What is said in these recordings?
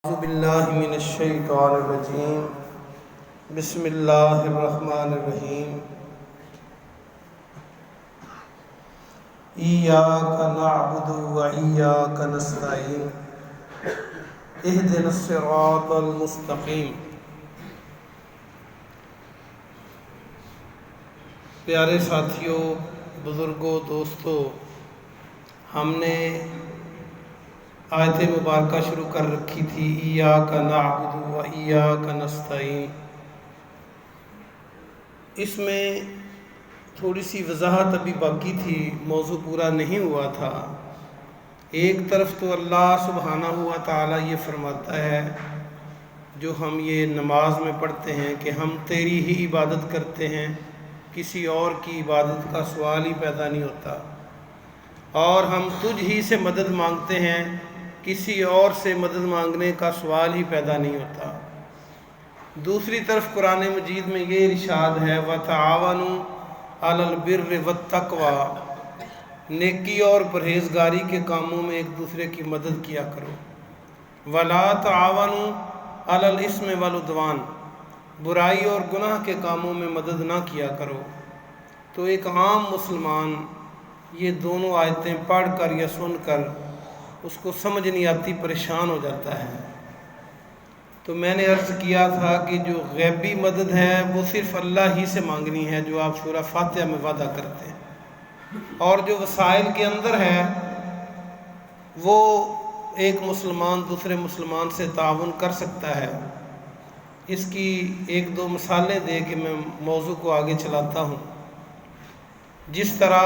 اعوذ باللہ من الشیطان الرجیم بسم اللہ الرحمن الرحیم ایاک نعبد و ایاک نستعین اہدنا الصراط المستقیم۔ پیارے ساتھیوں، بزرگوں، دوستوں، ہم نے آیت مبارکہ شروع کر رکھی تھی ایاک نعبد و ایاک نستعین۔ اس میں تھوڑی سی وضاحت ابھی باقی تھی، موضوع پورا نہیں ہوا تھا۔ ایک طرف تو اللہ سبحانہ و تعالی یہ فرماتا ہے جو ہم یہ نماز میں پڑھتے ہیں کہ ہم تیری ہی عبادت کرتے ہیں، کسی اور کی عبادت کا سوال ہی پیدا نہیں ہوتا، اور ہم تجھ ہی سے مدد مانگتے ہیں، کسی اور سے مدد مانگنے کا سوال ہی پیدا نہیں ہوتا۔ دوسری طرف قرآن مجید میں یہ ارشاد ہے وَتَعَاوَنُوا عَلَى الْبِرِّ وَالتَّقْوَى، نیکی اور پرہیزگاری کے کاموں میں ایک دوسرے کی مدد کیا کرو۔ وَلَا تَعَاوَنُوا عَلَى الْإِثْمِ وَالْعُدْوَانِ، برائی اور گناہ کے کاموں میں مدد نہ کیا کرو۔ تو ایک عام مسلمان یہ دونوں آیتیں پڑھ کر یا سن کر اس کو سمجھ نہیں آتی، پریشان ہو جاتا ہے۔ تو میں نے عرض کیا تھا کہ جو غیبی مدد ہے وہ صرف اللہ ہی سے مانگنی ہے، جو آپ سورہ فاتحہ میں وعدہ کرتے ہیں، اور جو وسائل کے اندر ہے وہ ایک مسلمان دوسرے مسلمان سے تعاون کر سکتا ہے۔ اس کی ایک دو مثالیں دے کے میں موضوع کو آگے چلاتا ہوں۔ جس طرح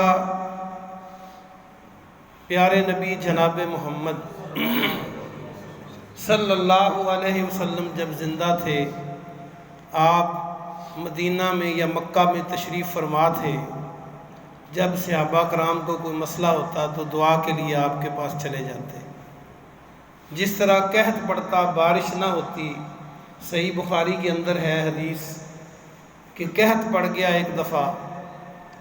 پیارے نبی جناب محمد صلی اللہ علیہ وسلم جب زندہ تھے، آپ مدینہ میں یا مکہ میں تشریف فرما تھے، جب صحابہ کرام کو کوئی مسئلہ ہوتا تو دعا کے لیے آپ کے پاس چلے جاتے۔ جس طرح قحط پڑتا، بارش نہ ہوتی، صحیح بخاری کے اندر ہے حدیث کہ قحط پڑ گیا ایک دفعہ،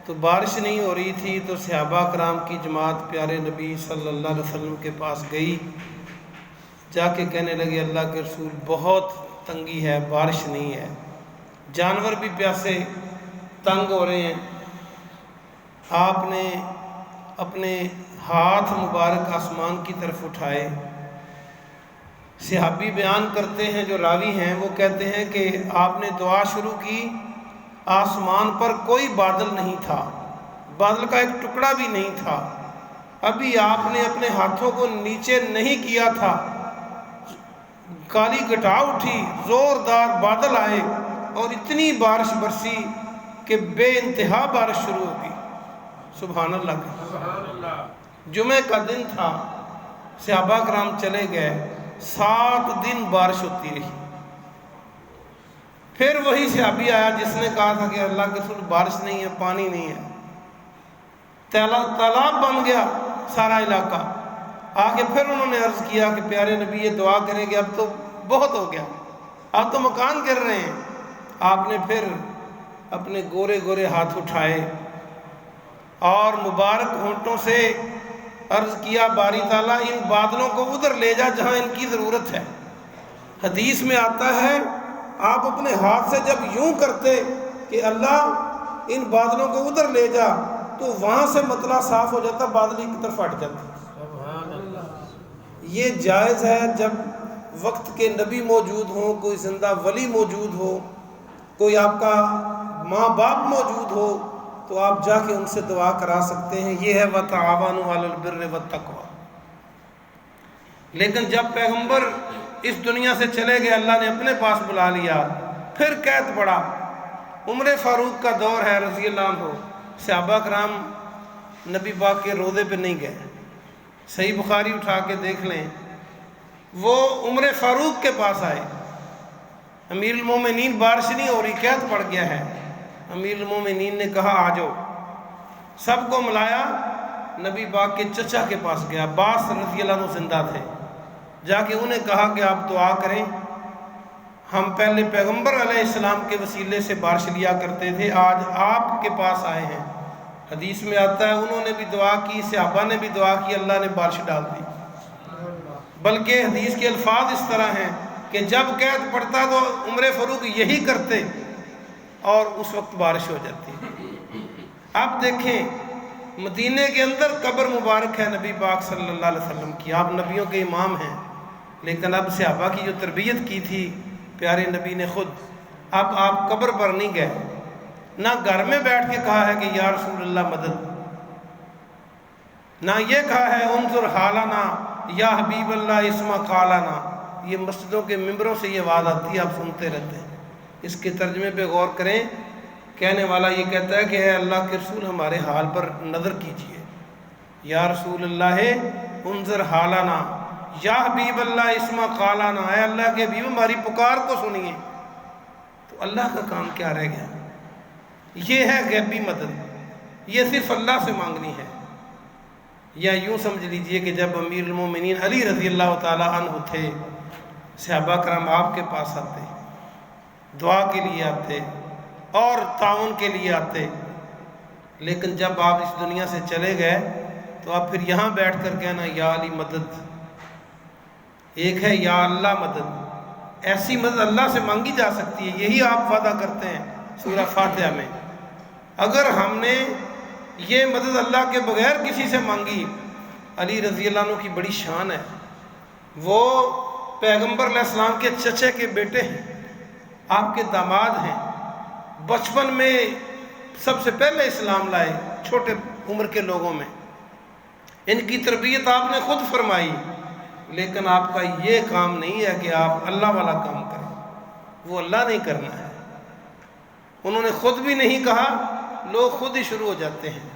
تو بارش نہیں ہو رہی تھی، تو صحابہ کرام کی جماعت پیارے نبی صلی اللہ علیہ وسلم کے پاس گئی، جا کے کہنے لگے اللہ کے رسول بہت تنگی ہے، بارش نہیں ہے، جانور بھی پیاسے تنگ ہو رہے ہیں۔ آپ نے اپنے ہاتھ مبارک آسمان کی طرف اٹھائے۔ صحابی بیان کرتے ہیں، جو راوی ہیں وہ کہتے ہیں کہ آپ نے دعا شروع کی، آسمان پر کوئی بادل نہیں تھا، بادل کا ایک ٹکڑا بھی نہیں تھا، ابھی آپ نے اپنے ہاتھوں کو نیچے نہیں کیا تھا، کالی گھٹا اٹھی، زوردار بادل آئے اور اتنی بارش برسی کہ بے انتہا بارش شروع ہو گئی۔ سبحان اللہ۔ جمعہ کا دن تھا، صحابہ کرام چلے گئے، 7 دن بارش ہوتی رہی۔ پھر وہی صحابی آیا جس نے کہا تھا کہ اللہ کے رسول بارش نہیں ہے، پانی نہیں ہے، تالاب بن گیا سارا علاقہ۔ آگے پھر انہوں نے عرض کیا کہ پیارے نبی یہ دعا کریں کہ اب تو بہت ہو گیا، اب تو مکان گر رہے ہیں۔ آپ نے پھر اپنے گورے گورے ہاتھ اٹھائے اور مبارک ہونٹوں سے عرض کیا باری تعالیٰ ان بادلوں کو ادھر لے جا جہاں ان کی ضرورت ہے۔ حدیث میں آتا ہے آپ اپنے ہاتھ سے جب یوں کرتے کہ اللہ ان بادلوں کو ادھر لے جا، تو وہاں سے مطلع صاف ہو جاتا، بادل کی طرف ہٹ جاتا۔ یہ جائز ہے جب وقت کے نبی موجود ہوں، کوئی زندہ ولی موجود ہو، کوئی آپ کا ماں باپ موجود ہو، تو آپ جا کے ان سے دعا کرا سکتے ہیں۔ یہ ہے وَتَعَاوَنُوا عَلَى الْبِرِّ وَالتَّقْوَى۔ لیکن جب پیغمبر اس دنیا سے چلے گئے، اللہ نے اپنے پاس بلا لیا، پھر قحط پڑا۔ عمر فاروق کا دور ہے رضی اللہ عنہ، صحابہ کرام نبی پاک کے روضے پہ نہیں گئے۔ صحیح بخاری اٹھا کے دیکھ لیں، وہ عمر فاروق کے پاس آئے، امیر المومنین بارش نہیں ہو رہی، قحط پڑ گیا ہے۔ امیر المومنین نے کہا آ جاؤ، سب کو ملایا، نبی پاک کے چچا کے پاس گیا، عباس رضی اللہ عنہ زندہ تھے، جا کے انہیں کہا کہ آپ دعا کریں، ہم پہلے پیغمبر علیہ السلام کے وسیلے سے بارش لیا کرتے تھے، آج آپ کے پاس آئے ہیں۔ حدیث میں آتا ہے انہوں نے بھی دعا کی، صحابہ نے بھی دعا کی، اللہ نے بارش ڈال دی۔ بلکہ حدیث کے الفاظ اس طرح ہیں کہ جب قحط پڑتا تو عمر فاروق یہی کرتے اور اس وقت بارش ہو جاتی۔ اب دیکھیں مدینے کے اندر قبر مبارک ہے نبی پاک صلی اللہ علیہ وسلم کی، آپ نبیوں کے امام ہیں، لیکن اب صحابہ کی جو تربیت کی تھی پیارے نبی نے خود، اب آپ قبر پر نہیں گئے، نہ گھر میں بیٹھ کے کہا ہے کہ یا رسول اللہ مدد، نہ یہ کہا ہے انظر حالنا یا حبیب اللہ اسما قالنا۔ یہ مسجدوں کے ممبروں سے یہ آواز آتی ہے، آپ سنتے رہتے ہیں۔ اس کے ترجمے پہ غور کریں، کہنے والا یہ کہتا ہے کہ اے اللہ کے رسول ہمارے حال پر نظر کیجئے، یا رسول اللہ انظر حالنا یا حبیب اللہ اسما قالنا، اے اللہ کے حبیب ہماری پکار کو سنیے۔ تو اللہ کا کام کیا رہ گیا؟ یہ ہے غیبی مدد، یہ صرف اللہ سے مانگنی ہے۔ یا یوں سمجھ لیجئے کہ جب امیر المومنین علی رضی اللہ تعالیٰ عنہ تھے، صحابہ کرام آپ کے پاس آتے، دعا کے لیے آتے اور تعاون کے لیے آتے، لیکن جب آپ اس دنیا سے چلے گئے تو آپ پھر یہاں بیٹھ کر کہنا یا علی مدد، ایک ہے یا اللہ مدد۔ ایسی مدد اللہ سے مانگی جا سکتی ہے، یہی آپ وعدہ کرتے ہیں سورہ فاتحہ میں۔ اگر ہم نے یہ مدد اللہ کے بغیر کسی سے مانگی، علی رضی اللہ عنہ کی بڑی شان ہے، وہ پیغمبر علیہ السلام کے چچے کے بیٹے ہیں، آپ کے داماد ہیں، بچپن میں سب سے پہلے اسلام لائے چھوٹے عمر کے لوگوں میں، ان کی تربیت آپ نے خود فرمائی، لیکن آپ کا یہ کام نہیں ہے کہ آپ اللہ والا کام کریں، وہ اللہ نہیں کرنا ہے۔ انہوں نے خود بھی نہیں کہا، لوگ خود ہی شروع ہو جاتے ہیں۔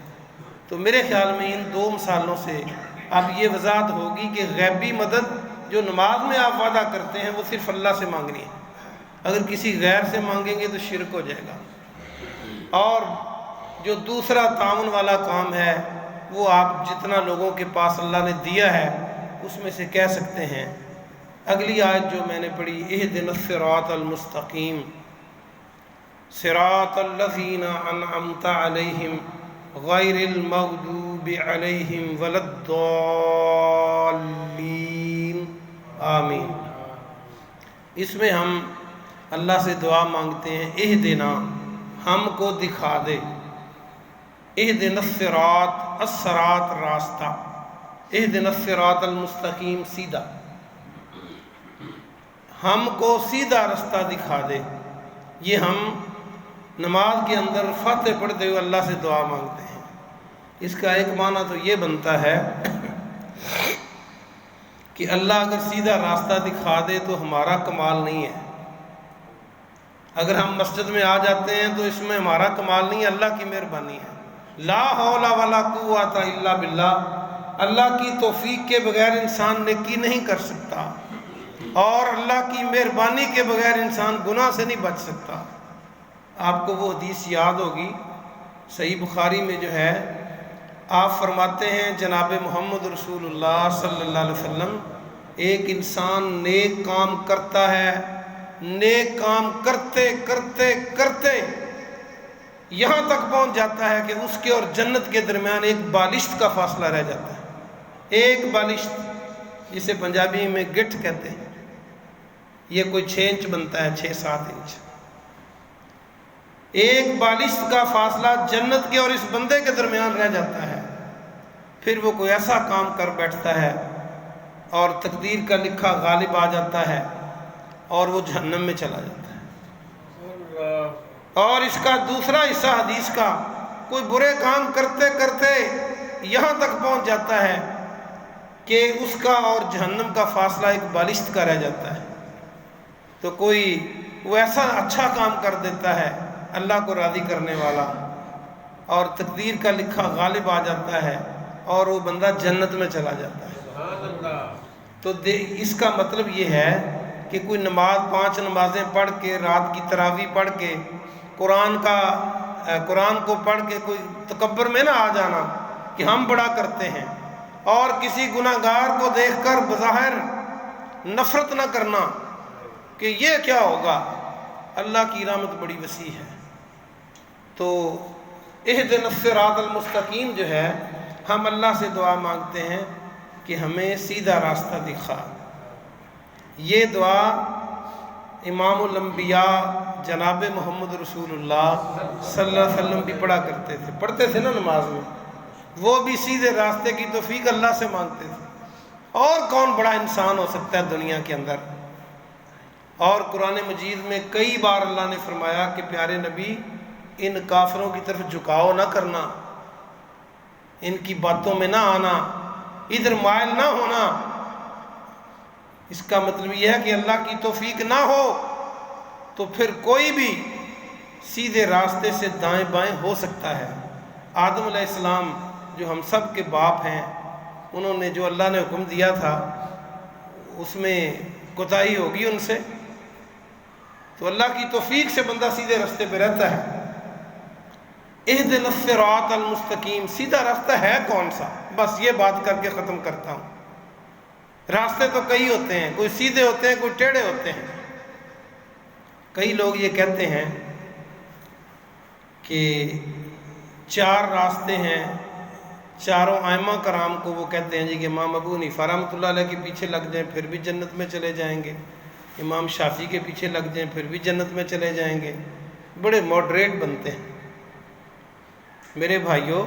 تو میرے خیال میں ان دو مثالوں سے اب یہ وضاحت ہوگی کہ غیبی مدد جو نماز میں آپ وعدہ کرتے ہیں وہ صرف اللہ سے مانگنی ہے، اگر کسی غیر سے مانگیں گے تو شرک ہو جائے گا۔ اور جو دوسرا تعاون والا کام ہے وہ آپ جتنا لوگوں کے پاس اللہ نے دیا ہے اس میں سے کہہ سکتے ہیں۔ اگلی آیت جو میں نے پڑھی، اہدنا الصراط المستقیم صراط الذین انعمت علیہم غیر المغضوب علیہم ولا الضالین، آمین۔ اس میں ہم اللہ سے دعا مانگتے ہیں اہدنا، ہم کو دکھا دے، اہدنا الصراط، الصراط راستہ، اہدنا الصراط المستقیم سیدھا، ہم کو سیدھا راستہ دکھا دے۔ یہ ہم نماز کے اندر فاتحہ پڑھتے ہوئے اللہ سے دعا مانگتے ہیں۔ اس کا ایک معنی تو یہ بنتا ہے کہ اللہ اگر سیدھا راستہ دکھا دے تو ہمارا کمال نہیں ہے، اگر ہم مسجد میں آ جاتے ہیں تو اس میں ہمارا کمال نہیں ہے، اللہ کی مہربانی ہے۔ لا حول ولا قوت الا باللہ، اللہ کی توفیق کے بغیر انسان نیکی نہیں کر سکتا، اور اللہ کی مہربانی کے بغیر انسان گناہ سے نہیں بچ سکتا۔ آپ کو وہ حدیث یاد ہوگی، صحیح بخاری میں جو ہے، آپ فرماتے ہیں جناب محمد رسول اللہ صلی اللہ علیہ وسلم، ایک انسان نیک کام کرتا ہے، نیک کام کرتے کرتے کرتے یہاں تک پہنچ جاتا ہے کہ اس کے اور جنت کے درمیان ایک بالشت کا فاصلہ رہ جاتا ہے۔ ایک بالشت، جسے پنجابی میں گٹھ کہتے ہیں، یہ کوئی 6 انچ بنتا ہے، 6-7 انچ۔ ایک بالشت کا فاصلہ جنت کے اور اس بندے کے درمیان رہ جاتا ہے، پھر وہ کوئی ایسا کام کر بیٹھتا ہے اور تقدیر کا لکھا غالب آ جاتا ہے اور وہ جہنم میں چلا جاتا ہے۔ اور اس کا دوسرا حصہ حدیث کا، کوئی برے کام کرتے کرتے یہاں تک پہنچ جاتا ہے کہ اس کا اور جہنم کا فاصلہ ایک بالشت کا رہ جاتا ہے۔ تو کوئی وہ ایسا اچھا کام کر دیتا ہے اللہ کو راضی کرنے والا، اور تقدیر کا لکھا غالب آ جاتا ہے اور وہ بندہ جنت میں چلا جاتا ہے۔ تو اس کا مطلب یہ ہے کہ کوئی نماز 5 نمازیں پڑھ کے، رات کی تراویح پڑھ کے، قرآن کو پڑھ کے کوئی تکبر میں نہ آ جانا کہ ہم بڑا کرتے ہیں، اور کسی گناہ گار کو دیکھ کر بظاہر نفرت نہ کرنا کہ یہ کیا ہوگا۔ اللہ کی رحمت بڑی وسیع ہے۔ تو اہدنا الصراط المستقیم جو ہے، ہم اللہ سے دعا مانگتے ہیں کہ ہمیں سیدھا راستہ دکھا۔ یہ دعا امام الانبیاء جناب محمد رسول اللہ صلی اللہ علیہ وسلم بھی پڑھا کرتے تھے، پڑھتے تھے نا نماز میں، وہ بھی سیدھے راستے کی توفیق اللہ سے مانگتے تھے۔ اور کون بڑا انسان ہو سکتا ہے دنیا کے اندر؟ اور قرآن مجید میں کئی بار اللہ نے فرمایا کہ پیارے نبی ان کافروں کی طرف جھکاؤ نہ کرنا، ان کی باتوں میں نہ آنا، ادھر مائل نہ ہونا۔ اس کا مطلب یہ ہے کہ اللہ کی توفیق نہ ہو تو پھر کوئی بھی سیدھے راستے سے دائیں بائیں ہو سکتا ہے۔ آدم علیہ السلام جو ہم سب کے باپ ہیں، انہوں نے جو اللہ نے حکم دیا تھا اس میں کوتاہی ہوگی ان سے، تو اللہ کی توفیق سے بندہ سیدھے راستے پہ رہتا ہے۔ اہدنا الصراط المستقیم، سیدھا راستہ ہے کون سا؟ بس یہ بات کر کے ختم کرتا ہوں۔ راستے تو کئی ہوتے ہیں، کوئی سیدھے ہوتے ہیں، کوئی ٹیڑھے ہوتے ہیں۔ کئی لوگ یہ کہتے ہیں کہ 4 راستے ہیں، چاروں ائمہ کرام کو وہ کہتے ہیں جی کہ امام ابو حنیفہ رحمۃ اللہ علیہ کے پیچھے لگ جائیں پھر بھی جنت میں چلے جائیں گے، امام شافعی کے پیچھے لگ جائیں پھر بھی جنت میں چلے جائیں گے۔ بڑے ماڈریٹ بنتے ہیں۔ میرے بھائیوں،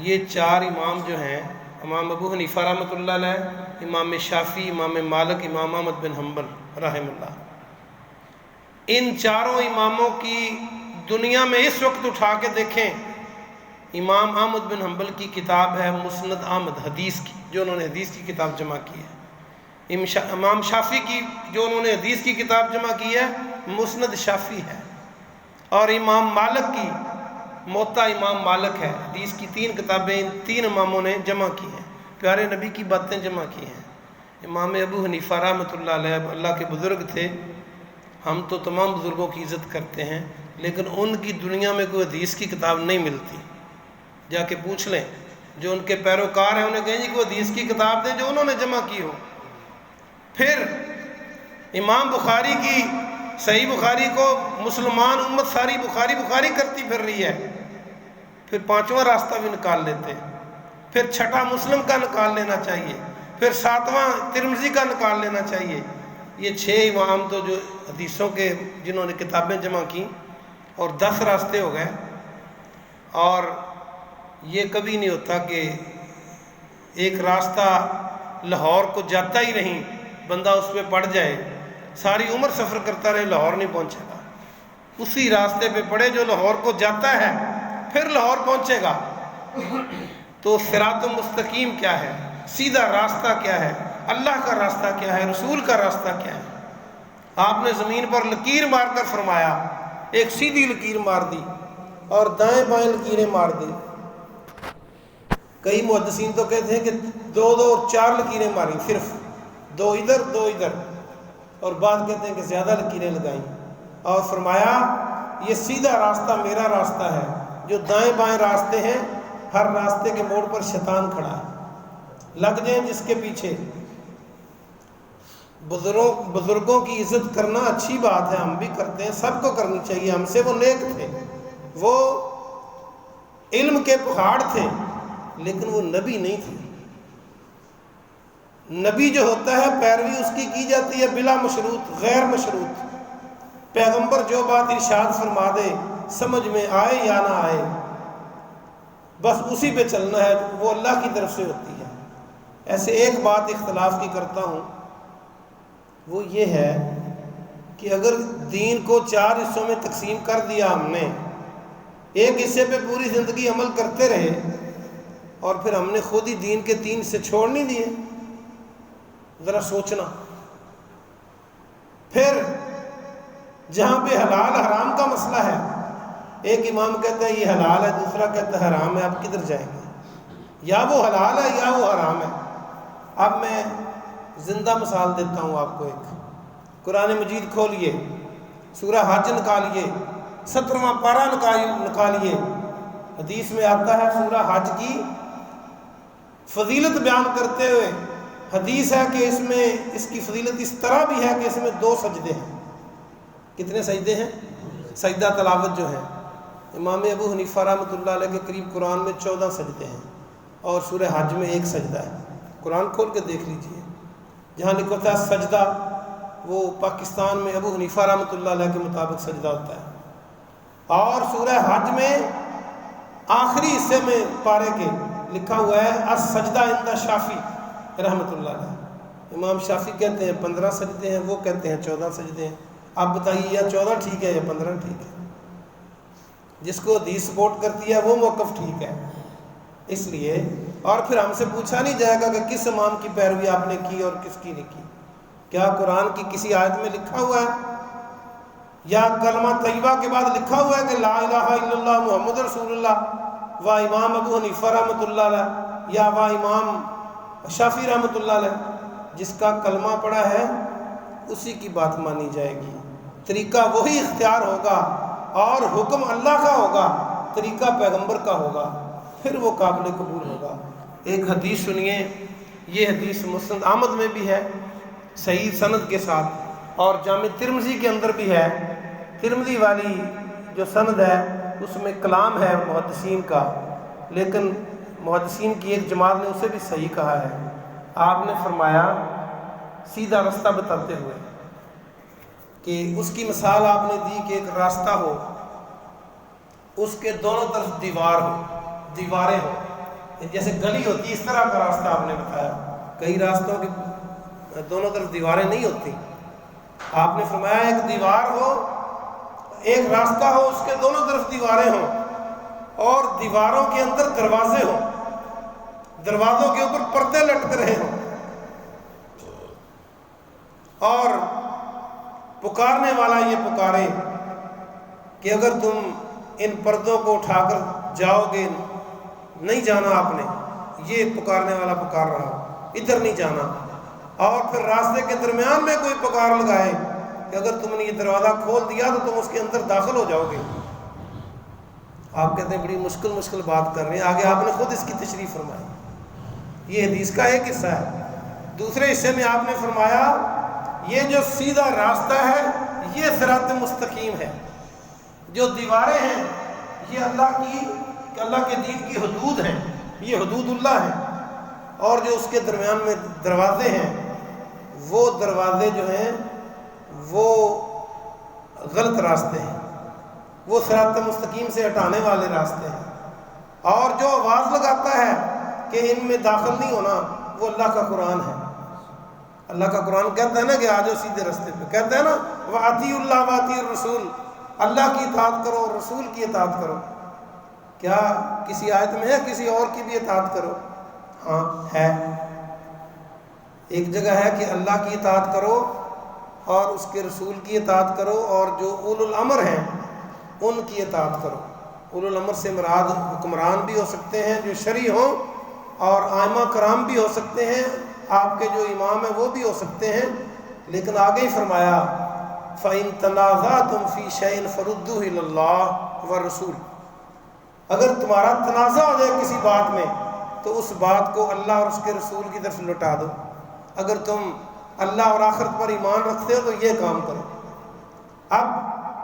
یہ 4 امام جو ہیں، امام ابو حنیفہ رحمۃ اللہ علیہ، امام شافعی، امام مالک، امام احمد بن حنبل رحمہ اللہ، ان چاروں اماموں کی دنیا میں اس وقت اٹھا کے دیکھیں، امام احمد بن حنبل کی کتاب ہے مسند احمد حدیث کی، جو انہوں نے حدیث کی کتاب جمع کی ہے۔ امام شافعی کی جو انہوں نے حدیث کی کتاب جمع کی ہے مسند شافعی ہے، اور امام مالک کی موطا امام مالک ہے۔ حدیث کی 3 کتابیں ان 3 اماموں نے جمع کی ہیں، پیارے نبی کی باتیں جمع کی ہیں۔ امام ابو حنیفہ رحمۃ اللہ علیہ اللہ کے بزرگ تھے، ہم تو تمام بزرگوں کی عزت کرتے ہیں، لیکن ان کی دنیا میں کوئی حدیث کی کتاب نہیں ملتی۔ جا کے پوچھ لیں، جو ان کے پیروکار ہیں انہیں کہیں جی کوئی حدیث کی کتاب دیں جو انہوں نے جمع کی ہو۔ پھر امام بخاری کی صحیح بخاری کو مسلمان امت ساری بخاری کرتی پھر رہی ہے، پھر 5واں راستہ بھی نکال لیتے ہیں، پھر 6واں مسلم کا نکال لینا چاہیے، پھر 7واں ترمذی کا نکال لینا چاہیے۔ یہ 6 امام تو جو حدیثوں کے جنہوں نے کتابیں جمع کی، اور 10 راستے ہو گئے۔ اور یہ کبھی نہیں ہوتا کہ ایک راستہ لاہور کو جاتا ہی نہیں، بندہ اس پہ پڑ جائے، ساری عمر سفر کرتا رہے، لاہور نہیں پہنچے گا۔ اسی راستے پہ پڑے جو لاہور کو جاتا ہے، پھر لاہور پہنچے گا۔ تو صراط مستقیم کیا ہے؟ سیدھا راستہ کیا ہے؟ اللہ کا راستہ کیا ہے؟ رسول کا راستہ کیا ہے؟ آپ نے زمین پر لکیر مار کر فرمایا، ایک سیدھی لکیر مار دی اور دائیں بائیں لکیریں مار دی۔ کئی محدثین تو کہتے ہیں کہ 2 اور 4 لکیریں ماری، صرف 2 ادھر 2 ادھر، اور بعض کہتے ہیں کہ زیادہ لکیریں لگائیں، اور فرمایا یہ سیدھا راستہ میرا راستہ ہے۔ جو دائیں بائیں راستے ہیں، ہر راستے کے موڑ پر شیطان کھڑا ہے، لگ جائیں جس کے پیچھے۔ بزرگوں کی عزت کرنا اچھی بات ہے، ہم بھی کرتے ہیں، سب کو کرنی چاہیے۔ ہم سے وہ نیک تھے، وہ علم کے پہاڑ تھے، لیکن وہ نبی نہیں تھے۔ نبی جو ہوتا ہے پیروی اس کی جاتی ہے بلا مشروط، غیر مشروط۔ پیغمبر جو بات ارشاد فرما دے، سمجھ میں آئے یا نہ آئے، بس اسی پہ چلنا ہے، وہ اللہ کی طرف سے ہوتی ہے۔ ایسے ایک بات اختلاف کی کرتا ہوں، وہ یہ ہے کہ اگر دین کو 4 حصوں میں تقسیم کر دیا ہم نے، ایک حصے پہ پوری زندگی عمل کرتے رہے، اور پھر ہم نے خود ہی دین کے 3 حصے چھوڑ نہیں دیے، ذرا سوچنا۔ پھر جہاں پہ حلال حرام کا مسئلہ ہے، ایک امام کہتا ہے یہ حلال ہے، دوسرا کہتا ہے حرام ہے، آپ کدھر جائیں گے؟ یا وہ حلال ہے یا وہ حرام ہے۔ اب میں زندہ مثال دیتا ہوں آپ کو، ایک قرآن مجید کھولیے، سورہ حج نکالیے، 17واں پارہ نکالیے، حدیث میں آتا ہے سورہ حج کی فضیلت بیان کرتے ہوئے، حدیث ہے کہ اس کی فضیلت اس طرح بھی ہے کہ اس میں 2 سجدے ہیں۔ کتنے سجدے ہیں؟ سجدہ تلاوت جو ہے، امام ابو حنیفہ رحمۃ اللہ علیہ کے قریب قرآن میں 14 سجدے ہیں، اور سورہ حج میں 1 سجدہ ہے۔ قرآن کھول کے دیکھ لیجئے، جہاں لکھا تھا سجدہ، وہ پاکستان میں ابو حنیفہ رحمۃ اللہ علیہ کے مطابق سجدہ ہوتا ہے، اور سورہ حج میں آخری حصے میں پارے کے لکھا ہوا ہے السجدہ عند شافعی رحمۃ اللہ علیہ۔ امام شافعی کہتے ہیں 15 سجدے ہیں، وہ کہتے ہیں 14 سجدے ہیں۔ آپ بتائیے یا 14 ٹھیک ہے یا 15 ٹھیک ہے؟ جس کو حدیث سپورٹ کرتی ہے وہ موقف ٹھیک ہے۔ اس لیے اور پھر ہم سے پوچھا نہیں جائے گا کہ کس امام کی پیروی آپ نے کی اور کس کی نہیں کی۔ کیا قرآن کی کسی آیت میں لکھا ہوا ہے یا کلمہ طیبہ کے بعد لکھا ہوا ہے کہ لا الہ الا اللہ محمد رسول اللہ و امام ابو حنیفہ رحمۃ اللہ علیہ یا و امام شافعی رحمۃ اللہ علیہ؟ جس کا کلمہ پڑھا ہے اسی کی بات مانی جائے گی، طریقہ وہی اختیار ہوگا اور حکم اللہ کا ہوگا، طریقہ پیغمبر کا ہوگا، پھر وہ قابل قبول ہوگا۔ ایک حدیث سنیے، یہ حدیث مسند احمد میں بھی ہے صحیح سند کے ساتھ، اور جامع ترمذی کے اندر بھی ہے۔ ترمذی والی جو سند ہے اس میں کلام ہے محدثین کا، لیکن محدثین کی ایک جماعت نے اسے بھی صحیح کہا ہے۔ آپ نے فرمایا سیدھا راستہ بتاتے ہوئے کہ اس کی مثال آپ نے دی کہ ایک راستہ ہو، اس کے دونوں طرف دیواریں ہو، جیسے گلی ہوتی ہے اس طرح کا راستہ آپ نے بتایا۔ کئی راستوں کی دونوں طرف دیواریں نہیں ہوتی، آپ نے فرمایا ایک دیوار ہو، ایک راستہ ہو، اس کے دونوں طرف دیواریں ہوں اور دیواروں کے اندر دروازے ہوں، دروازوں کے اوپر پردے لٹک رہے ہوں، اور پکارنے والا یہ پکارے کہ اگر تم ان پردوں کو اٹھا کر جاؤ گے، نہیں جانا آپ نے، یہ پکارنے والا پکار رہا ہو، ادھر نہیں جانا، اور پھر راستے کے درمیان میں کوئی پکار لگائے کہ اگر تم نے یہ دروازہ کھول دیا تو تم اس کے اندر داخل ہو جاؤ گے۔ آپ کہتے ہیں بڑی مشکل بات کر رہے ہیں، آگے آپ نے خود اس کی تشریح فرمائی۔ یہ حدیث کا ایک حصہ ہے۔ دوسرے حصے میں آپ نے فرمایا یہ جو سیدھا راستہ ہے یہ صراط مستقیم ہے، جو دیواریں ہیں یہ اللہ کے دین کی حدود ہیں، یہ حدود اللہ ہیں، اور جو اس کے درمیان میں دروازے ہیں وہ دروازے جو ہیں وہ غلط راستے ہیں، وہ صراط مستقیم سے ہٹانے والے راستے ہیں، اور جو آواز لگاتا ہے کہ ان میں داخل نہیں ہونا وہ اللہ کا قرآن ہے۔ اللہ کا قرآن کہتا ہے نا کہ آ جاؤ سیدھے راستے پہ، کہتا ہے نا وَأَطِيعُوا اللَّهَ وَأَطِيعُوا الرَّسُولَ، اللہ کی اطاعت کرو اور رسول کی اطاعت کرو۔ کیا کسی آیت میں ہے کسی اور کی بھی اطاعت کرو؟ ہاں ہے، ایک جگہ ہے کہ اللہ کی اطاعت کرو اور اس کے رسول کی اطاعت کرو، اور جو اولو الامر ہیں ان کی اطاعت کرو۔ اولو الامر سے مراد حکمران بھی ہو سکتے ہیں جو شرعی ہوں، اور ائمہ کرام بھی ہو سکتے ہیں، آپ کے جو امام ہیں وہ بھی ہو سکتے ہیں، لیکن آگے ہی فرمایا فَإِن تَنَازَعْتُمْ فِي شَيْءٍ فَرُدُّوهُ إِلَى اللَّهِ وَالرَّسُولِ، اگر تمہارا تنازع ہو جائے کسی بات میں تو اس بات کو اللہ اور اس کے رسول کی طرف لوٹا دو۔ اگر تم اللہ اور آخرت پر ایمان رکھتے ہو تو یہ کام کرو۔ اب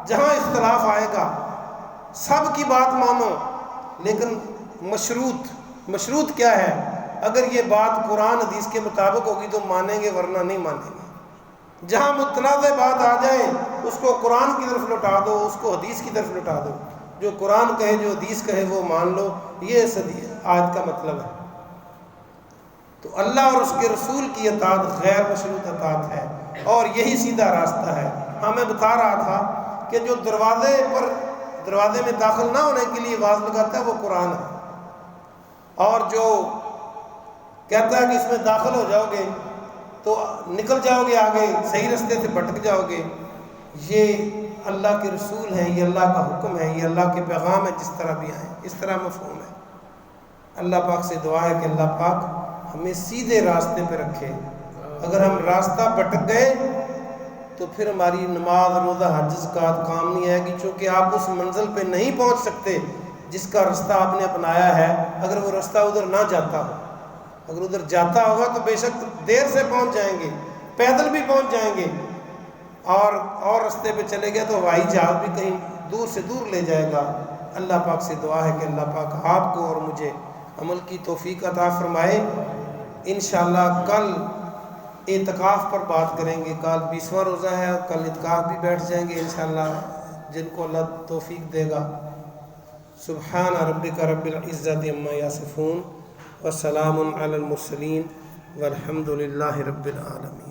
جہاں اختلاف آئے گا سب کی بات مانو، لیکن مشروط کیا ہے؟ اگر یہ بات قرآن حدیث کے مطابق ہوگی تو مانیں گے، ورنہ نہیں مانیں گے۔ جہاں متنازع بات آ جائے اس کو قرآن کی طرف لوٹا دو، اس کو حدیث کی طرف لوٹا دو، جو قرآن کہے جو حدیث کہے وہ مان لو، یہ اس آیت کا مطلب ہے۔ تو اللہ اور اس کے رسول کی اطاعت غیر مشروط اطاعت ہے، اور یہی سیدھا راستہ ہے۔ ہاں میں بتا رہا تھا کہ جو دروازے میں داخل نہ ہونے کے لیے آواز لگاتا ہے وہ قرآن ہے، اور جو کہتا ہے کہ اس میں داخل ہو جاؤ گے تو نکل جاؤ گے آگے، صحیح رستے سے بھٹک جاؤ گے، یہ اللہ کے رسول ہیں، یہ اللہ کا حکم ہے، یہ اللہ کے پیغام ہے، جس طرح بھی آئیں اس طرح مفہوم ہے۔ اللہ پاک سے دعا ہے کہ اللہ پاک ہمیں سیدھے راستے پہ رکھے۔ اگر ہم راستہ بھٹک گئے تو پھر ہماری نماز، روزہ، حج، زکوٰۃ کام نہیں آئے گی، چونکہ آپ اس منزل پہ نہیں پہنچ سکتے جس کا رستہ آپ نے اپنایا ہے۔ اگر وہ رستہ ادھر نہ جاتا ہو، اگر ادھر جاتا ہوگا تو بے شک دیر سے پہنچ جائیں گے، پیدل بھی پہنچ جائیں گے، اور رستے پہ چلے گئے تو ہوائی جہاز بھی کہیں دور سے دور لے جائے گا۔ اللہ پاک سے دعا ہے کہ اللہ پاک آپ کو اور مجھے عمل کی توفیق عطا فرمائے۔ انشاءاللہ کل اعتکاف پر بات کریں گے. کل 20واں روزہ ہے اور کل اعتکاف بھی بیٹھ جائیں گے انشاءاللہ جن کو اللہ توفیق دے گا. سبحان ربک رب العزت عما یصفون وسلام علی المرسلین والحمد للہ رب العالمین.